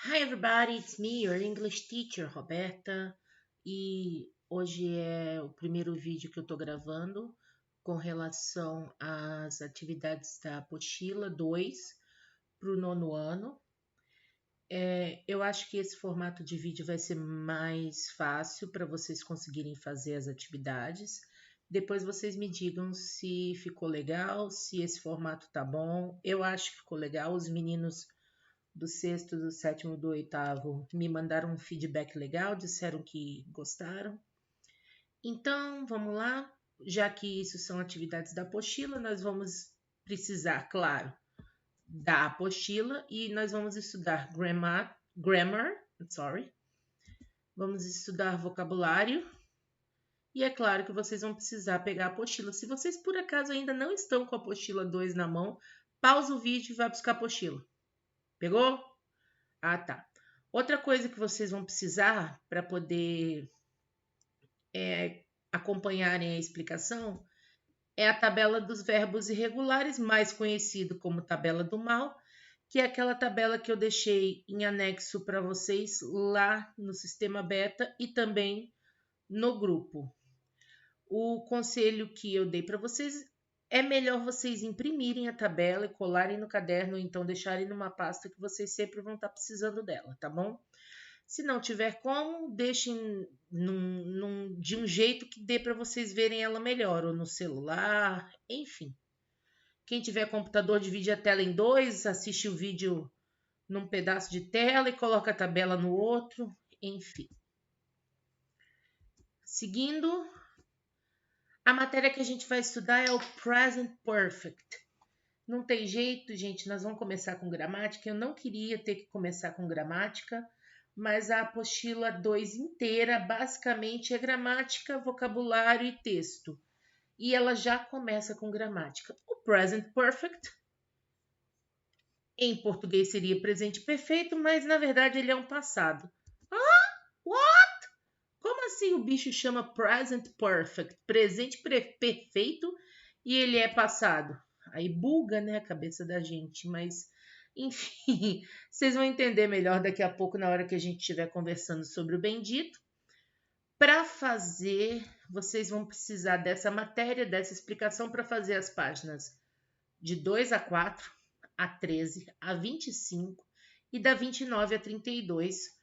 Hi everybody, it's me, your English teacher, Roberta. E hoje é o primeiro vídeo que eu tô gravando com relação às atividades da apostila 2 para o nono ano. Eu acho que esse formato de vídeo vai ser mais fácil para vocês conseguirem fazer as atividades. Depois vocês me digam se ficou legal, se esse formato tá bom. Eu acho que ficou legal, os meninos do sexto, do sétimo, do oitavo me mandaram um feedback legal, disseram que gostaram. Então, vamos lá. Já que isso são atividades da apostila, nós vamos precisar, claro, da apostila e nós vamos estudar grammar, vamos estudar vocabulário e é claro que vocês vão precisar pegar a apostila. Se vocês por acaso ainda não estão com a apostila 2 na mão, pausa o vídeo e vai buscar a apostila. Pegou? Ah, tá. Outra coisa que vocês vão precisar para poder acompanharem a explicação é a tabela dos verbos irregulares, mais conhecido como tabela do mal, que é aquela tabela que eu deixei em anexo para vocês lá no sistema beta e também no grupo. O conselho que eu dei para vocês é melhor vocês imprimirem a tabela e colarem no caderno, ou então deixarem numa pasta que vocês sempre vão estar precisando dela, tá bom? Se não tiver como, deixem de um jeito que dê para vocês verem ela melhor, ou no celular, enfim. Quem tiver computador, divide a tela em dois, assiste o vídeo num pedaço de tela e coloca a tabela no outro, enfim. Seguindo, a matéria que a gente vai estudar é o Present Perfect. Não tem jeito, gente, nós vamos começar com gramática. Eu não queria ter que começar com gramática, mas a apostila 2 inteira basicamente é gramática, vocabulário e texto. E ela já começa com gramática. O present perfect, em português seria presente perfeito, mas na verdade ele é um passado. Ah, what? Como assim o bicho chama present perfect? Presente perfeito e ele é passado? Aí buga, né, a cabeça da gente, mas enfim, vocês vão entender melhor daqui a pouco na hora que a gente estiver conversando sobre o bendito. Para fazer, vocês vão precisar dessa matéria, dessa explicação para fazer as páginas de 2 a 4, a 13, a 25 e da 29 a 32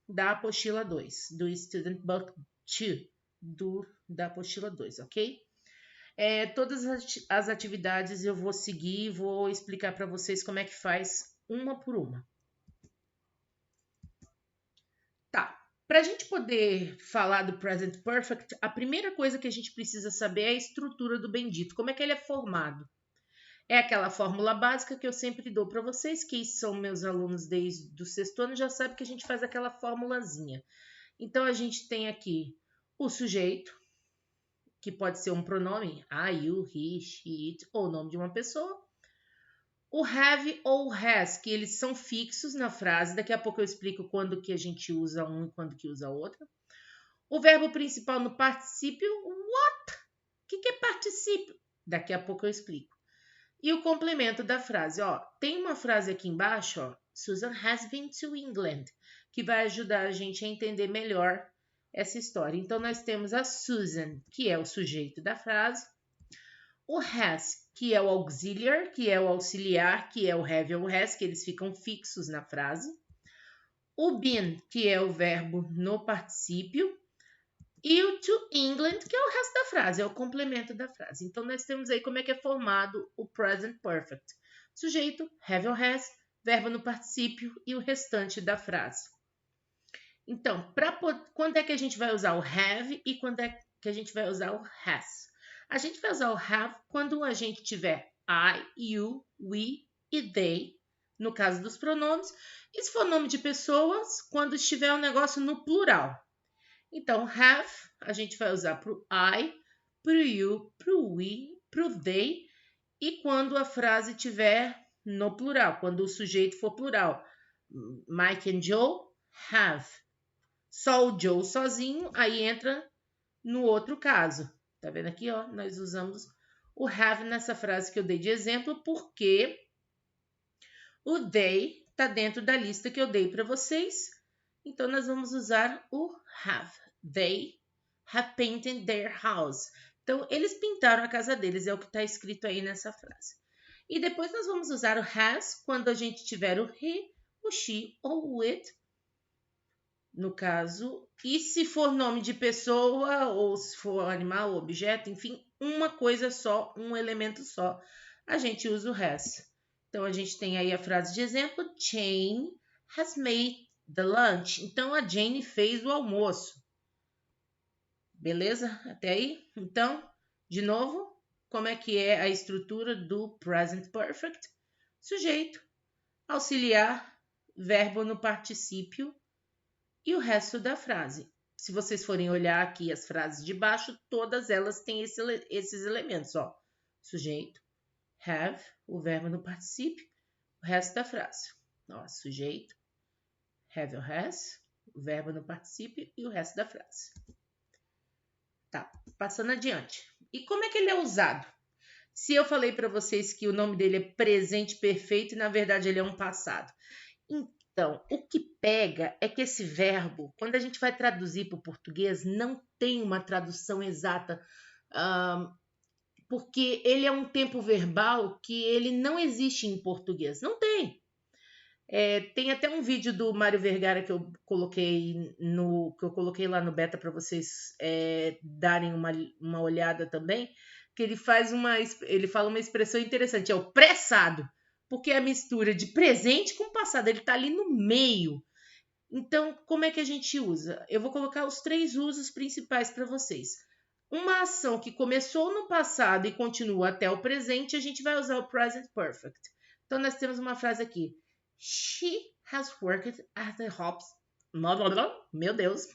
da apostila 2, do Student Book 2, da apostila 2, ok? Todas as atividades eu vou seguir e vou explicar para vocês como é que faz uma por uma. Tá. Para a gente poder falar do Present Perfect, a primeira coisa que a gente precisa saber é a estrutura do bendito, como é que ele é formado. É aquela fórmula básica que eu sempre dou para vocês, que são meus alunos desde o sexto ano, já sabem que a gente faz aquela formulazinha. Então, a gente tem aqui o sujeito, que pode ser um pronome, I, you, he, she, it, ou o nome de uma pessoa. O have ou has, que eles são fixos na frase. Daqui a pouco eu explico quando que a gente usa um e quando que usa outro. O verbo principal no particípio, what? O que é particípio? Daqui a pouco eu explico. E o complemento da frase, ó, tem uma frase aqui embaixo, ó, Susan has been to England, que vai ajudar a gente a entender melhor essa história. Então, nós temos a Susan, que é o sujeito da frase, o has, que é o auxiliar, que é o auxiliar, que é o have ou has, que eles ficam fixos na frase, o been, que é o verbo no particípio, e o to England, que é o resto da frase, é o complemento da frase. Então, nós temos aí como é que é formado o present perfect. Sujeito, have or has, verbo no particípio e o restante da frase. Então, quando é que a gente vai usar o have e quando é que a gente vai usar o has? A gente vai usar o have quando a gente tiver I, you, we e they, no caso dos pronomes. E se for nome de pessoas, quando estiver um negócio no plural. Então, have a gente vai usar para o I, para o you, para o we, para o they e quando a frase tiver no plural, quando o sujeito for plural. Mike and Joe have. Só o Joe sozinho, aí entra no outro caso. Tá vendo aqui, ó? Nós usamos o have nessa frase que eu dei de exemplo, porque o they, está dentro da lista que eu dei para vocês. Então, nós vamos usar o have. They have painted their house. Então, eles pintaram a casa deles, é o que está escrito aí nessa frase. E depois nós vamos usar o has quando a gente tiver o he, o she ou o it, no caso. E se for nome de pessoa, ou se for animal, objeto, enfim, uma coisa só, um elemento só, a gente usa o has. Então, a gente tem aí a frase de exemplo, Jane has made the lunch. Então, a Jane fez o almoço. Beleza? Até aí? Então, de novo, como é que é a estrutura do present perfect? Sujeito, auxiliar, verbo no particípio e o resto da frase. Se vocês forem olhar aqui as frases de baixo, todas elas têm esses elementos, ó. Sujeito, have, o verbo no particípio, o resto da frase. Ó, sujeito, have or has, o verbo no particípio e o resto da frase. Tá, passando adiante. E como é que ele é usado? Se eu falei para vocês que o nome dele é presente perfeito e na verdade ele é um passado. Então, o que pega é que esse verbo, quando a gente vai traduzir para o português, não tem uma tradução exata, porque ele é um tempo verbal que ele não existe em português. Não tem. Tem até um vídeo do Mário Vergara que eu coloquei lá no beta para vocês darem uma olhada também, que ele fala uma expressão interessante, é o pressado, porque é a mistura de presente com passado, ele está ali no meio. Então, como é que a gente usa? Eu vou colocar os 3 usos principais para vocês. Uma ação que começou no passado e continua até o presente, a gente vai usar o present perfect. Então, nós temos uma frase aqui. She has worked at the hospital. Meu Deus.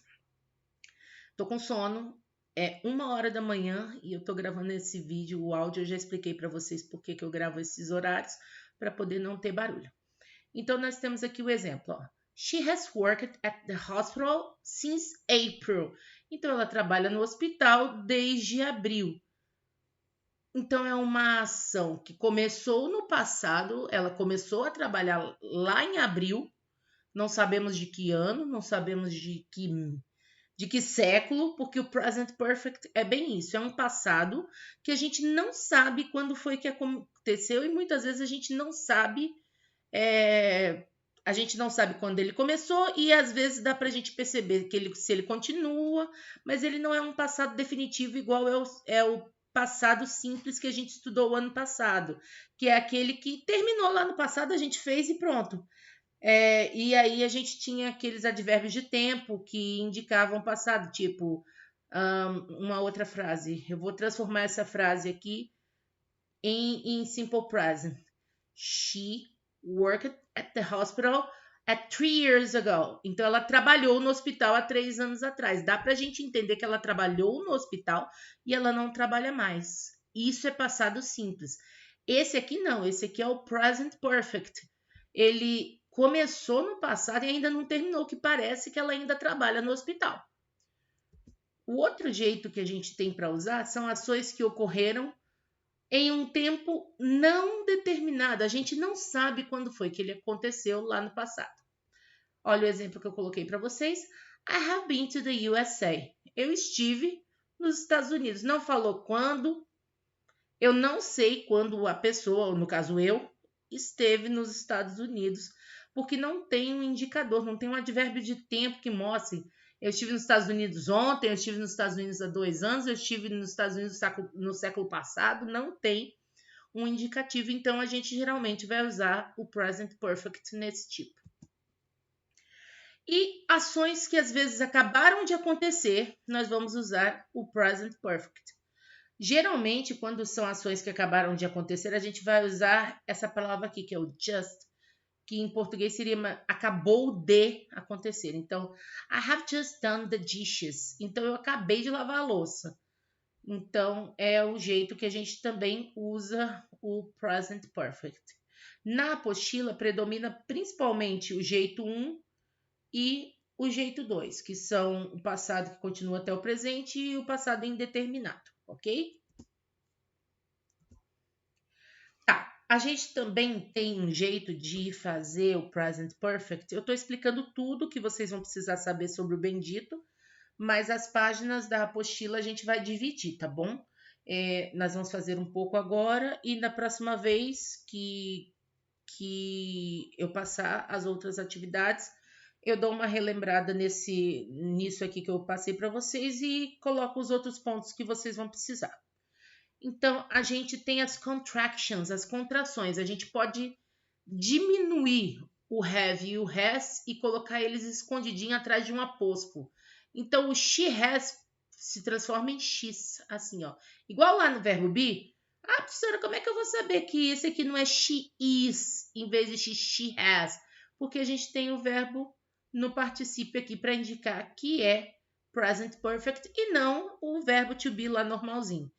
Tô com sono. É 1h da manhã e eu tô gravando esse vídeo, o áudio. Eu já expliquei para vocês por que eu gravo esses horários, para poder não ter barulho. Então, nós temos aqui o exemplo. Ó. She has worked at the hospital since April. Então, ela trabalha no hospital desde abril. Então, é uma ação que começou no passado, ela começou a trabalhar lá em abril, não sabemos de que ano, não sabemos de que século, porque o present perfect é bem isso, é um passado que a gente não sabe quando foi que aconteceu e muitas vezes a gente não sabe quando ele começou e às vezes dá pra gente perceber que se ele continua, mas ele não é um passado definitivo igual é o passado simples que a gente estudou o ano passado, que é aquele que terminou lá no passado, a gente fez e pronto. E aí a gente tinha aqueles advérbios de tempo que indicavam passado, tipo uma outra frase. Eu vou transformar essa frase aqui em simple present. She worked at the hospital 3 years ago. Então, ela trabalhou no hospital há 3 anos atrás. Dá pra gente entender que ela trabalhou no hospital e ela não trabalha mais. Isso é passado simples. Esse aqui não, esse aqui é o present perfect. Ele começou no passado e ainda não terminou, que parece que ela ainda trabalha no hospital. O outro jeito que a gente tem para usar são ações que ocorreram em um tempo não determinado. A gente não sabe quando foi que ele aconteceu lá no passado. Olha o exemplo que eu coloquei para vocês. I have been to the USA. Eu estive nos Estados Unidos. Não falou quando. Eu não sei quando a pessoa, no caso eu, esteve nos Estados Unidos, porque não tem um indicador, não tem um advérbio de tempo que mostre. Eu estive nos Estados Unidos ontem, eu estive nos Estados Unidos há 2 anos, eu estive nos Estados Unidos no século passado, não tem um indicativo, então a gente geralmente vai usar o present perfect nesse tipo. E ações que às vezes acabaram de acontecer, nós vamos usar o present perfect. Geralmente, quando são ações que acabaram de acontecer, a gente vai usar essa palavra aqui, que é o just, que em português seria acabou de acontecer. Então, I have just done the dishes. Então, eu acabei de lavar a louça. Então, é o jeito que a gente também usa o present perfect. Na apostila, predomina principalmente o jeito 1 e o jeito 2, que são o passado que continua até o presente e o passado indeterminado, ok? Tá. A gente também tem um jeito de fazer o present perfect. Eu estou explicando tudo que vocês vão precisar saber sobre o bendito, mas as páginas da apostila a gente vai dividir, tá bom? Nós vamos fazer um pouco agora e na próxima vez que eu passar as outras atividades, eu dou uma relembrada nisso aqui que eu passei para vocês e coloco os outros pontos que vocês vão precisar. Então, a gente tem as contractions, as contrações. A gente pode diminuir o have e o has e colocar eles escondidinho atrás de um apóstrofo. Então, o she has se transforma em x, assim, ó. Igual lá no verbo be. Ah, professora, como é que eu vou saber que esse aqui não é she is em vez de she has? Porque a gente tem o verbo no particípio aqui para indicar que é present perfect e não o verbo to be lá normalzinho.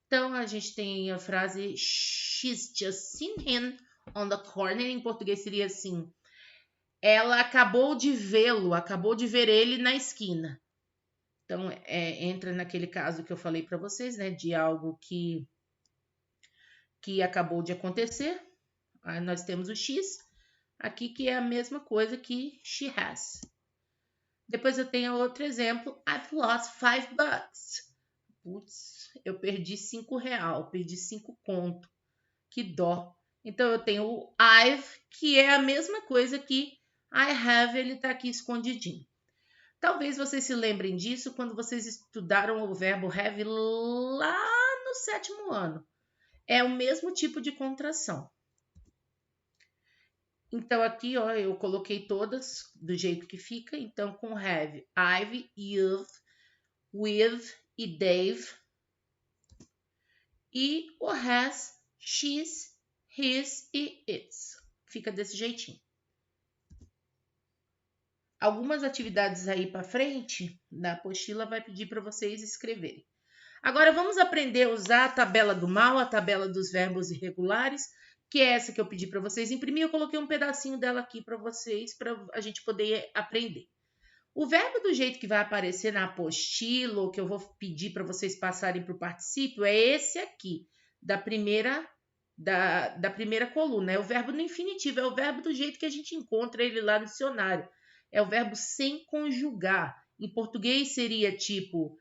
Então, a gente tem a frase she's just seen him on the corner. Em português seria assim: ela acabou de vê-lo, acabou de ver ele na esquina. Então, entra naquele caso que eu falei para vocês, né? De algo que acabou de acontecer. Aí nós temos o X aqui, que é a mesma coisa que she has. Depois eu tenho outro exemplo. I've lost $5. Putz, eu perdi R$5, perdi 5 conto. Que dó. Então eu tenho o I've, que é a mesma coisa que I have, ele tá aqui escondidinho. Talvez vocês se lembrem disso quando vocês estudaram o verbo have lá no 7º ano. É o mesmo tipo de contração. Então aqui, ó, eu coloquei todas do jeito que fica. Então com have, I've, you've, with e they've. E o has, she's, his e its. Fica desse jeitinho. Algumas atividades aí para frente, na apostila vai pedir para vocês escreverem. Agora vamos aprender a usar a tabela do mal, a tabela dos verbos irregulares, que é essa que eu pedi para vocês imprimir. Eu coloquei um pedacinho dela aqui para vocês, para a gente poder aprender. O verbo do jeito que vai aparecer na apostila, ou que eu vou pedir para vocês passarem para o particípio, é esse aqui, da primeira coluna. É o verbo no infinitivo, é o verbo do jeito que a gente encontra ele lá no dicionário. É o verbo sem conjugar. Em português seria tipo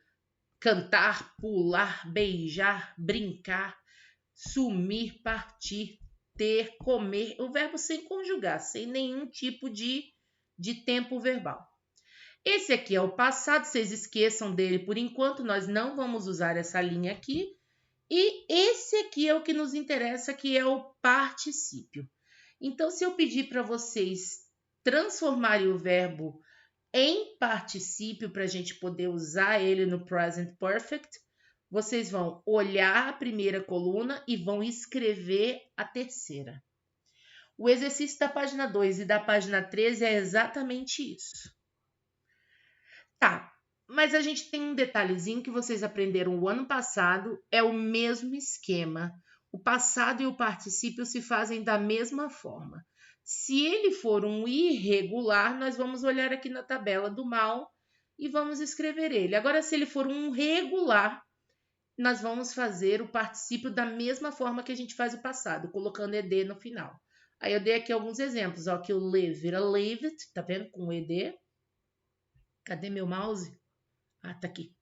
cantar, pular, beijar, brincar, sumir, partir, ter, comer. O verbo sem conjugar, sem nenhum tipo de tempo verbal. Esse aqui é o passado, vocês esqueçam dele por enquanto, nós não vamos usar essa linha aqui. E esse aqui é o que nos interessa, que é o particípio. Então, se eu pedir para vocês transformarem o verbo em particípio para a gente poder usar ele no present perfect, vocês vão olhar a primeira coluna e vão escrever a terceira. O exercício da página 2 e da página 13 é exatamente isso. Tá, mas a gente tem um detalhezinho que vocês aprenderam o ano passado, é o mesmo esquema. O passado e o particípio se fazem da mesma forma. Se ele for um irregular, nós vamos olhar aqui na tabela do mal e vamos escrever ele. Agora, se ele for um regular, nós vamos fazer o particípio da mesma forma que a gente faz o passado, colocando ed no final. Aí eu dei aqui alguns exemplos, ó, que o live vira lived, tá vendo? Com ed. Cadê meu mouse? Ah, tá aqui.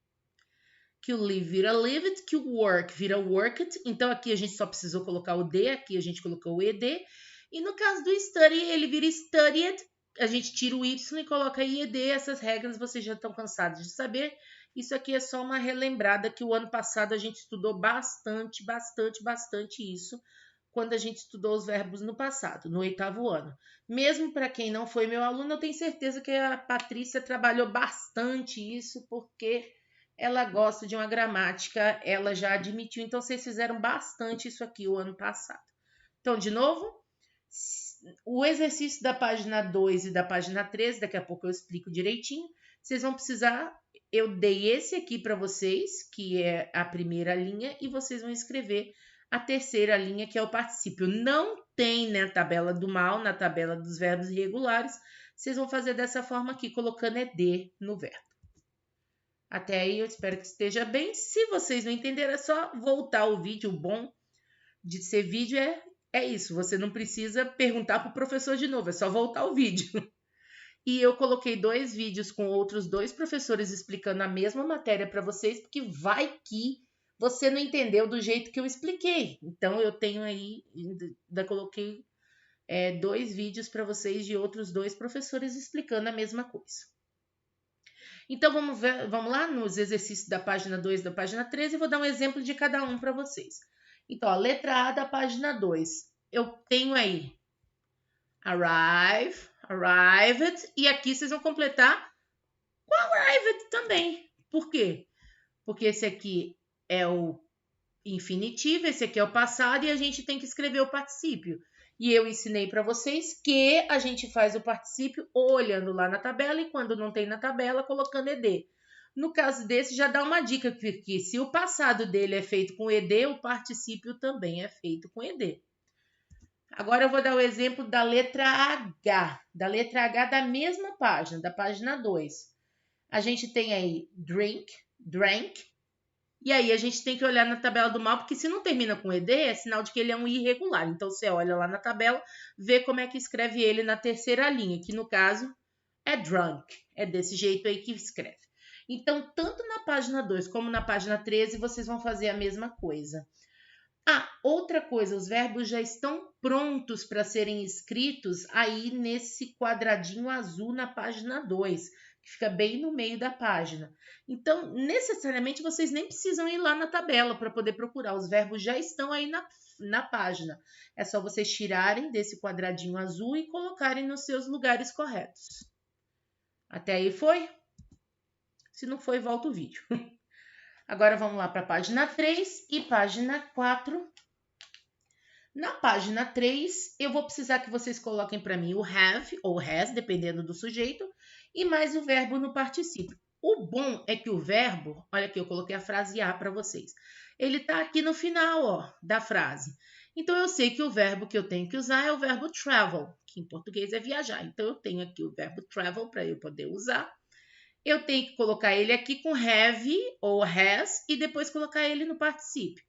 Que o live vira lived, que o work vira worked. Então, aqui a gente só precisou colocar o D, aqui a gente colocou o ED. E no caso do study, ele vira studied. A gente tira o Y e coloca IED. Essas regras vocês já estão cansados de saber. Isso aqui é só uma relembrada que o ano passado a gente estudou bastante isso. Quando a gente estudou os verbos no passado, no 8º ano. Mesmo para quem não foi meu aluno, eu tenho certeza que a Patrícia trabalhou bastante isso, porque ela gosta de uma gramática, ela já admitiu. Então, vocês fizeram bastante isso aqui o ano passado. Então, de novo, o exercício da página 2 e da página 13, daqui a pouco eu explico direitinho. Vocês vão precisar, eu dei esse aqui para vocês, que é a primeira linha, e vocês vão escrever a terceira linha, que é o particípio. Não tem na tabela do mal, na tabela dos verbos irregulares. Vocês vão fazer dessa forma aqui, colocando ED no verbo. Até aí eu espero que esteja bem. Se vocês não entenderam, é só voltar o vídeo. O bom de ser vídeo é é isso, você não precisa perguntar para o professor de novo, é só voltar o vídeo. E eu coloquei 2 vídeos com outros 2 professores explicando a mesma matéria para vocês, porque vai que você não entendeu do jeito que eu expliquei. Então, eu tenho aí, ainda coloquei 2 vídeos para vocês de outros 2 professores explicando a mesma coisa. Então, vamos lá nos exercícios da página 2 e da página 13, e vou dar um exemplo de cada um para vocês. Então, a letra A da página 2, eu tenho aí arrived, e aqui vocês vão completar com arrived também. Por quê? Porque esse aqui é o infinitivo, esse aqui é o passado e a gente tem que escrever o particípio. E eu ensinei para vocês que a gente faz o particípio olhando lá na tabela e quando não tem na tabela, colocando ed. No caso desse, já dá uma dica que se o passado dele é feito com ed, o particípio também é feito com ed. Agora eu vou dar o exemplo da letra H, da mesma página, da página 2. A gente tem aí drank, e aí a gente tem que olhar na tabela do mal, porque se não termina com ed, é sinal de que ele é um irregular. Então você olha lá na tabela, vê como é que escreve ele na terceira linha, que no caso é drunk. É desse jeito aí que escreve. Então, tanto na página 2 como na página 13, vocês vão fazer a mesma coisa. Outra coisa, os verbos já estão prontos para serem escritos aí nesse quadradinho azul na página 2, que fica bem no meio da página. Então, necessariamente, vocês nem precisam ir lá na tabela para poder procurar. Os verbos já estão aí na página. É só vocês tirarem desse quadradinho azul e colocarem nos seus lugares corretos. Até aí foi? Se não foi, volta o vídeo. Agora vamos lá para a página 3 e página 4. Na página 3, eu vou precisar que vocês coloquem para mim o have ou has, dependendo do sujeito, e mais o verbo no particípio. O bom é que o verbo, olha aqui, eu coloquei a frase A para vocês. Ele está aqui no final, da frase. Então, eu sei que o verbo que eu tenho que usar é o verbo travel, que em português é viajar. Então, eu tenho aqui o verbo travel para eu poder usar. Eu tenho que colocar ele aqui com have ou has e depois colocar ele no particípio.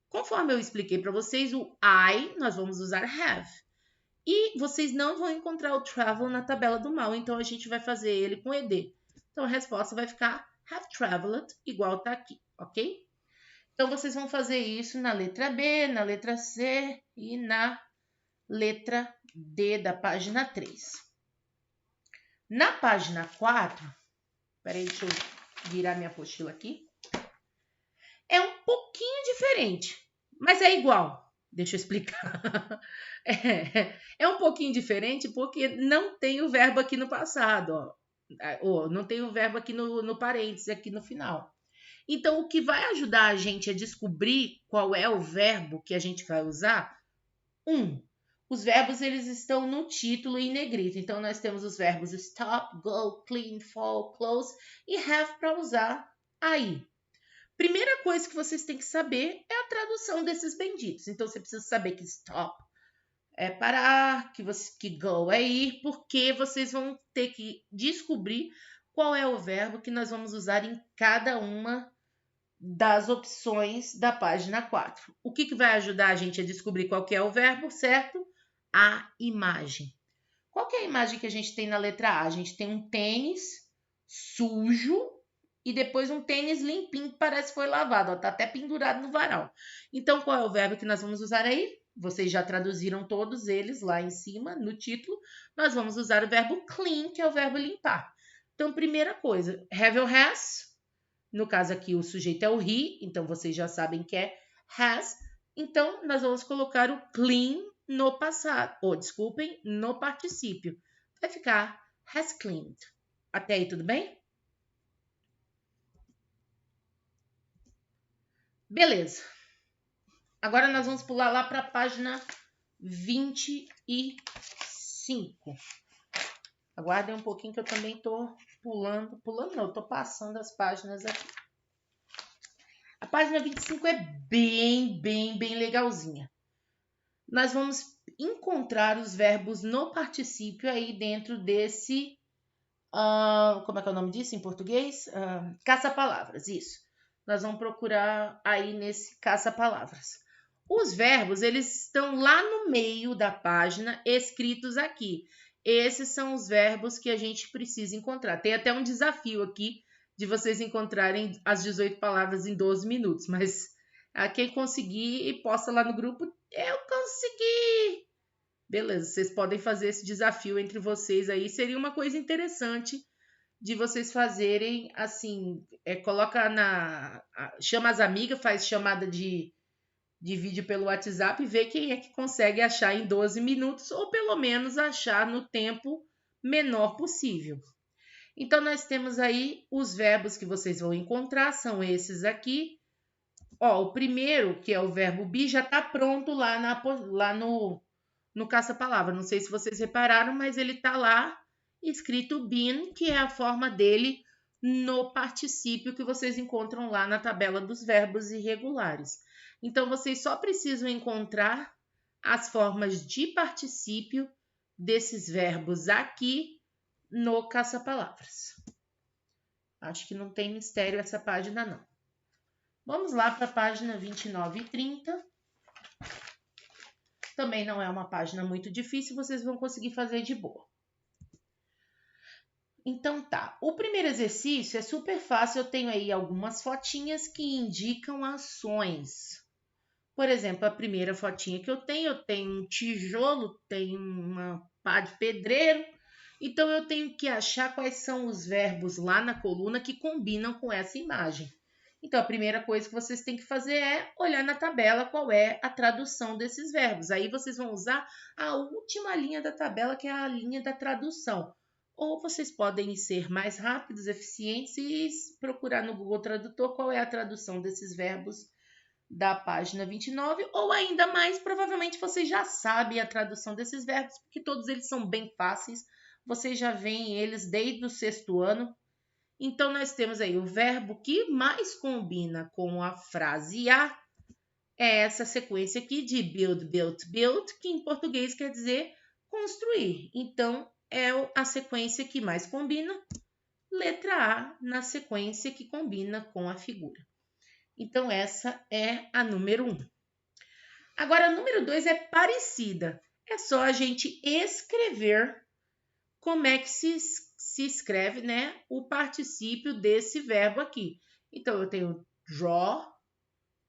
Conforme eu expliquei para vocês, o I nós vamos usar have. E vocês não vão encontrar o travel na tabela do mal, então a gente vai fazer ele com ed. Então a resposta vai ficar have traveled, igual está aqui, ok? Então vocês vão fazer isso na letra B, na letra C e na letra D da página 3. Na página 4, peraí, deixa eu virar minha apostila aqui. É um pouquinho diferente, mas é igual. Deixa eu explicar. É um pouquinho diferente porque não tem o verbo aqui no passado, ó. Não tem o verbo aqui no parênteses, aqui no final. Então, o que vai ajudar a gente a descobrir qual é o verbo que a gente vai usar? Os verbos eles estão no título em negrito. Então, nós temos os verbos stop, go, clean, fall, close e have para usar aí. Primeira coisa que vocês têm que saber é a tradução desses benditos. Então, você precisa saber que stop é parar, que go é ir, porque vocês vão ter que descobrir qual é o verbo que nós vamos usar em cada uma das opções da página 4. O que vai ajudar a gente a descobrir qual que é o verbo, certo? A imagem. Qual que é a imagem que a gente tem na letra A? A gente tem um tênis sujo e depois um tênis limpinho que parece que foi lavado, ó, tá até pendurado no varal. Então, qual é o verbo que nós vamos usar aí? Vocês já traduziram todos eles lá em cima, no título. Nós vamos usar o verbo clean, que é o verbo limpar. Então, primeira coisa, have or has. No caso aqui, o sujeito é o he, então vocês já sabem que é has. Então, nós vamos colocar o clean no passado, no particípio. Vai ficar has cleaned. Até aí, tudo bem? Beleza. Agora nós vamos pular lá para a página 25. Aguardem um pouquinho que eu também estou estou passando as páginas aqui. A página 25 é bem legalzinha. Nós vamos encontrar os verbos no particípio aí dentro desse, como é que é o nome disso em português? Caça-palavras, isso. Nós vamos procurar aí nesse caça-palavras. Os verbos, eles estão lá no meio da página, escritos aqui. Esses são os verbos que a gente precisa encontrar. Tem até um desafio aqui de vocês encontrarem as 18 palavras em 12 minutos, mas quem conseguir, posta lá no grupo, eu consegui! Beleza, vocês podem fazer esse desafio entre vocês aí, seria uma coisa interessante de vocês fazerem assim, chama as amigas, faz chamada de vídeo pelo WhatsApp e vê quem é que consegue achar em 12 minutos ou pelo menos achar no tempo menor possível. Então, nós temos aí os verbos que vocês vão encontrar, são esses aqui. Ó, o primeiro, que é o verbo be, já está pronto lá no caça-palavra. Não sei se vocês repararam, mas ele está lá escrito been, que é a forma dele no particípio que vocês encontram lá na tabela dos verbos irregulares. Então, vocês só precisam encontrar as formas de particípio desses verbos aqui no caça-palavras. Acho que não tem mistério essa página, não. Vamos lá para a página 29 e 30. Também não é uma página muito difícil, vocês vão conseguir fazer de boa. Então tá, o primeiro exercício é super fácil, eu tenho aí algumas fotinhas que indicam ações. Por exemplo, a primeira fotinha que eu tenho um tijolo, tenho uma pá de pedreiro, então eu tenho que achar quais são os verbos lá na coluna que combinam com essa imagem. Então, a primeira coisa que vocês têm que fazer é olhar na tabela qual é a tradução desses verbos. Aí vocês vão usar a última linha da tabela, que é a linha da tradução. Ou vocês podem ser mais rápidos, eficientes e procurar no Google Tradutor qual é a tradução desses verbos da página 29, ou ainda mais, provavelmente vocês já sabem a tradução desses verbos, porque todos eles são bem fáceis, vocês já veem eles desde o 6º ano. Então, nós temos aí o verbo que mais combina com a frase a, é essa sequência aqui de build, built, build, que em português quer dizer construir. Então, é a sequência que mais combina, letra A na sequência que combina com a figura. Então, essa é a número 1. Agora, a número 2 é parecida. É só a gente escrever como é que se escreve, né, o particípio desse verbo aqui. Então, eu tenho draw,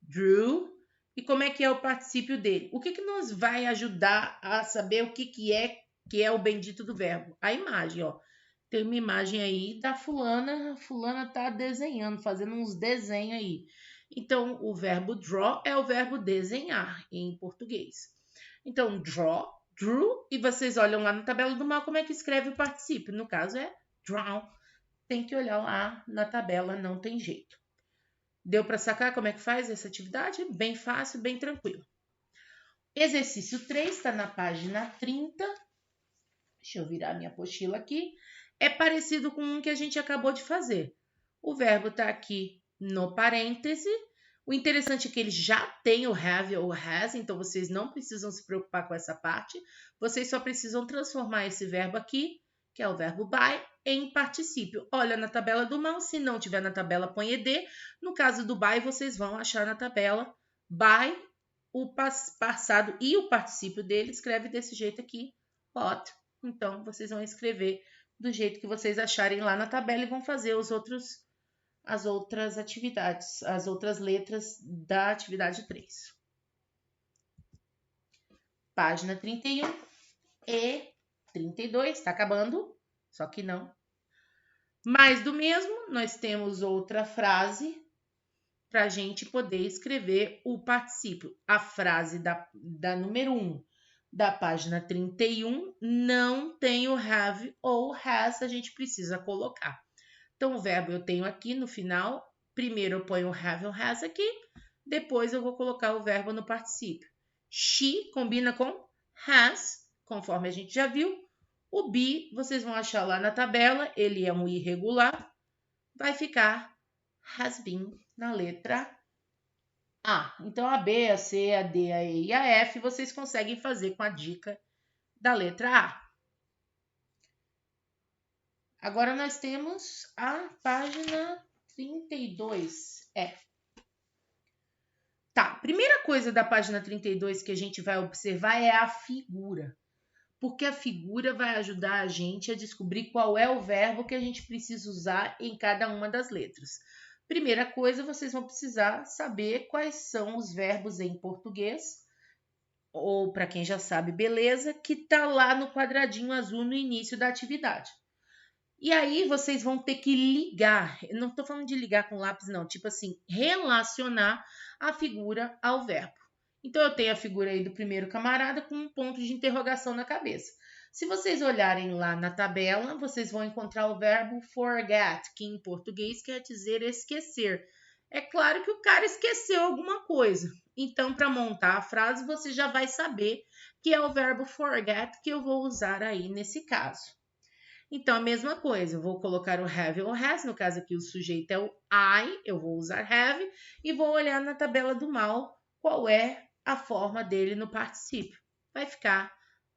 drew, e como é que é o particípio dele? O que nos vai ajudar a saber o que é o bendito do verbo? A imagem, ó. Tem uma imagem aí da fulana, a fulana tá desenhando, fazendo uns desenhos aí. Então, o verbo draw é o verbo desenhar em português. Então, draw, drew, e vocês olham lá na tabela do mal como é que escreve o particípio. No caso é draw. Tem que olhar lá na tabela, não tem jeito. Deu para sacar como é que faz essa atividade? Bem fácil, bem tranquilo. Exercício 3 está na página 30. Deixa eu virar minha apostila aqui. É parecido com um que a gente acabou de fazer. O verbo está aqui no parêntese. O interessante é que ele já tem o have ou has, então vocês não precisam se preocupar com essa parte. Vocês só precisam transformar esse verbo aqui, que é o verbo by, em particípio. Olha na tabela do mal, se não tiver na tabela, põe ed. No caso do by, vocês vão achar na tabela by, o passado e o particípio dele, escreve desse jeito aqui, ought. Então, vocês vão escrever do jeito que vocês acharem lá na tabela e vão fazer as outras atividades, as outras letras da atividade 3. Página 31 e 32, está acabando, só que não. Mais do mesmo, nós temos outra frase para a gente poder escrever o particípio. A frase da número 1 da página 31 não tem o have ou has, a gente precisa colocar. Então, o verbo eu tenho aqui no final. Primeiro eu ponho o have ou has aqui, depois eu vou colocar o verbo no particípio. She combina com has, conforme a gente já viu. O be, vocês vão achar lá na tabela, ele é um irregular, vai ficar has been na letra A. Então, a B, a C, a D, a E e a F vocês conseguem fazer com a dica da letra A. Agora, nós temos a página 32. Tá, primeira coisa da página 32 que a gente vai observar é a figura. Porque a figura vai ajudar a gente a descobrir qual é o verbo que a gente precisa usar em cada uma das letras. Primeira coisa, vocês vão precisar saber quais são os verbos em português, ou para quem já sabe, beleza, que tá lá no quadradinho azul no início da atividade. E aí vocês vão ter que ligar, eu não estou falando de ligar com lápis não, tipo assim, relacionar a figura ao verbo. Então eu tenho a figura aí do primeiro camarada com um ponto de interrogação na cabeça. Se vocês olharem lá na tabela, vocês vão encontrar o verbo forget, que em português quer dizer esquecer. É claro que o cara esqueceu alguma coisa. Então, para montar a frase, você já vai saber que é o verbo forget que eu vou usar aí nesse caso. Então, a mesma coisa, eu vou colocar o have ou has, no caso aqui o sujeito é o I, eu vou usar have, e vou olhar na tabela do mal qual é a forma dele no particípio. Vai ficar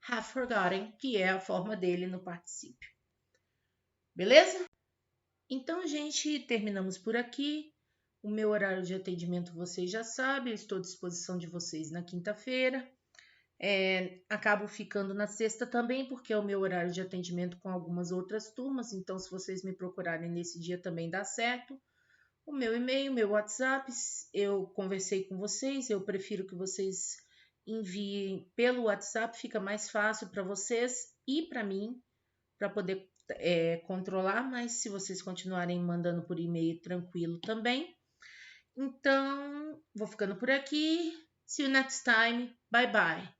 have forgotten, que é a forma dele no particípio. Beleza? Então, gente, terminamos por aqui. O meu horário de atendimento vocês já sabem, eu estou à disposição de vocês na quinta-feira. Acabo ficando na sexta também, porque é o meu horário de atendimento com algumas outras turmas, então se vocês me procurarem nesse dia também dá certo. O meu e-mail, meu WhatsApp, eu conversei com vocês, eu prefiro que vocês enviem pelo WhatsApp, fica mais fácil para vocês e para mim, para poder controlar, mas se vocês continuarem mandando por e-mail, tranquilo também. Então, vou ficando por aqui. See you next time. Bye bye.